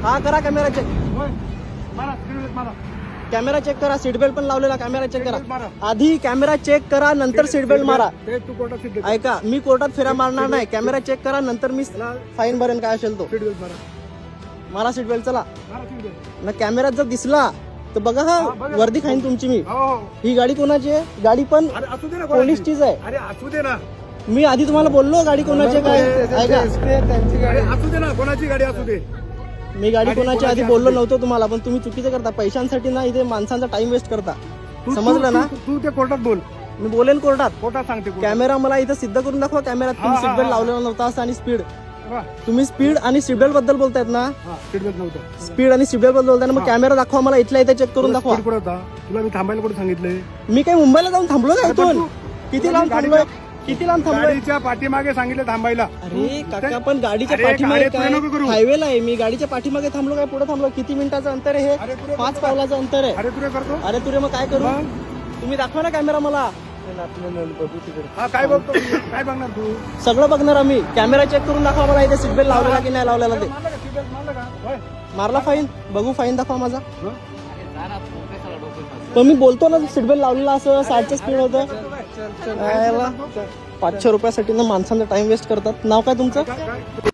हा करा camera check. मारा स्पीड मारा. कॅमेरा चेक करा. सीट बेल्ट पण लावलेला. कॅमेरा चेक मारा. करा. आधी कॅमेरा चेक करा नंतर सीट बेल्ट मारा. ते तू कोर्टात सीट दे. ऐका मी कोर्टात फेरा मारणार नाही. कॅमेरा चेक करा नंतर मी फाईन भरेन काय असेल तो. सीट बेल्ट मारा. मारा सीट बेल्ट. चला मारा सीट बेल्ट. ना कॅमेरात जर दिसला तर बघा हा बघा. वर्दी खाईन तुमची मी. हो हो. ही गाडी कोणाची आहे? गाडी पण अरे असू दे ना पोलीसचीच आहे. अरे असू दे ना. मी आधी तुम्हाला बोललो गाडी कोणाची आहे काय. ऐका अरे असू दे ना कोणाची गाडी असू दे. मी गाडी गाडी कोणाची आधी कोणाची बोललो असते? नव्हतो तुम्हाला पण तुम्ही चुकीचं करता. पैशांसाठी ना इथे माणसांचा टाइम वेस्ट करता. तू- समजलं ना? तू ते कोर्टात बोल. मी बोलेन कोर्टात. कोर्टात सांगते कोर्टात. कॅमेरा मला इथं सिद्ध करून दाखवा. कॅमेरात तुम्ही हा, सीट बेल्ट हा. लावलेला नव्हता असं आणि स्पीड. वा. तुम्ही स्पीड आणि सीट बेल्ट बद्दल बोलतायत ना. हा सीट बेल्ट नव्हतं. स्पीड आणि सीट बेल्ट बद्दल बोलताय ना. मग हा. कॅमेरा दाखवा मला इथल्या इथे चेक करून दाखवा. स्पीड कुठं होता? तुला मी थांबायला कुठे सांगितलंय? मी काही मुंबईला जाऊन थांबलो का अरे पण इथून? तू- किती लांब गाडी- थांबलोय? किती लांब थांबलोय? गाडीच्या पाठीमागे सांगितलं थांबायला. अरे काका पण गाडीच्या अरे, पाठीमागे अरे, तू नको करू. काय हायवेला आहे. मी गाडीच्या पाठीमागे थांबलो काय पुढे थांबलो? किती मिनिटाचं अंतर आहे अरे, हे? पुढे 5 करतो. पावलाचं अंतर आहे. अरे तुला करतो. अरे तुरे मग काय करू? मग? तुम्ही दाखवा ना कॅमेरा मला. हा काय बघतो काय बघणार तू? सगळं बघणार आम्ही. कॅमेरा चेक करून दाखवा मला इथे सीट बेल्ट लावलेला की नाही लावलेला ते. मारलं का सीट बेल्ट मारलं का? होय. मारला फाईन. बघू फाईन दाखवा माझा. हं? पण मी बोलतो ना सीट बेल्ट लावलेला असं 60चं स्पीड होतं. 500 रुपयासाठी ना माणसांचा टाइम वेस्ट करतात. नाव काय तुमचं? काय